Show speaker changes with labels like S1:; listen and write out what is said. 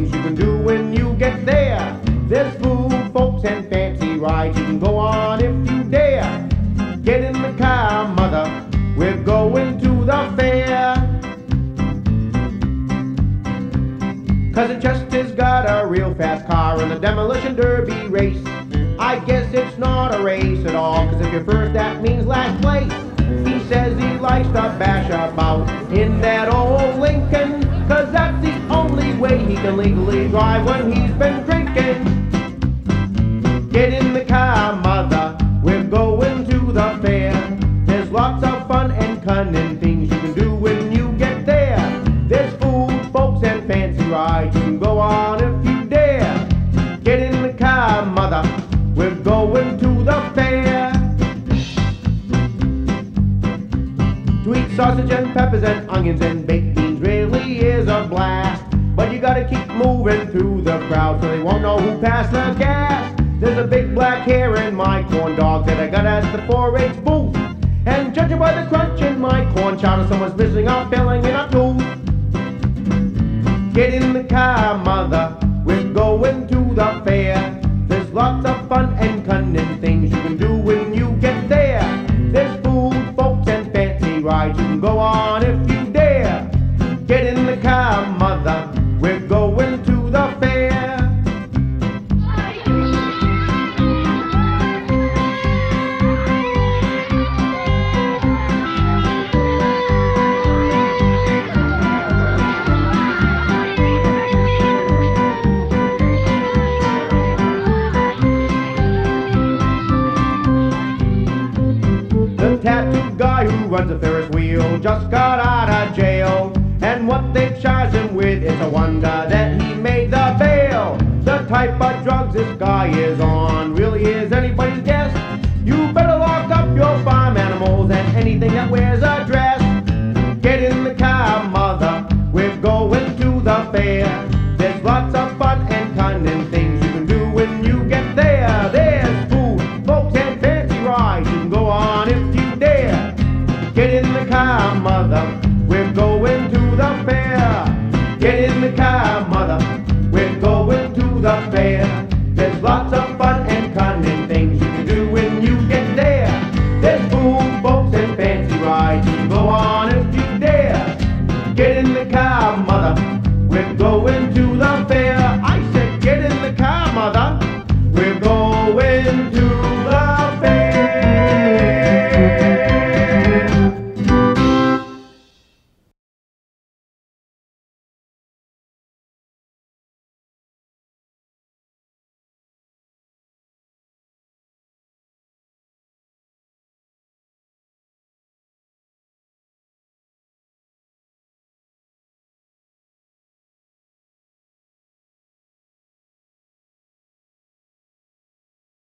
S1: things you can do when you get there. There's food, folks, and fancy rides you can go on if you dare. Get in the car, mother, we're going to the fair. Cousin Chester's got a real fast car in the demolition derby race. I guess it's not a race at all, cause if you're first that means last place. He says he likes to bash about in that old Lincoln, cause that's the only way he can legally drive when he's been drinking. Get in the car, mother, we're going to the fair. There's lots of fun and cunning things you can do when you get there. There's food, folks, and fancy rides you can go on if you dare. Get in the car, mother, we're going to the fair. To eat sausage and peppers and onions and baked beans really is a blast. But you gotta keep moving through the crowd so they won't know who passed the gas. There's a big black hair in my corn dog that I got at the 4-H booth. And judging by the crunch in my corn chowder, someone's missing a filling in a tooth. Get in the car, mother, we're going to the fair. There's lots of fun and cunning things you can do when you get there. There's food, folks, and fancy rides you can go on if you dare. Get in the car, mother, we're going to the fair. The tattooed guy who runs a Ferris wheel just got out of jail, and what they charged him with, it's a wonder that he made the bail. The type of drugs this guy is on really is anybody's guess. You better lock up your farm animals and anything that wears a dress. Get in the car, mother, we're going to the fair. There's lots of fun and cunning things you can do when you get there. There's food, folks, and fancy rides you can go on if you dare. Get in the car, mother, we're going to the fair. Get in the car, mother, we're going to the fair. There's lots of fun and cunning things you can do when you get there. There's food, folks, and fancy rides you can go on if you dare. Get in the car, mother, we're going to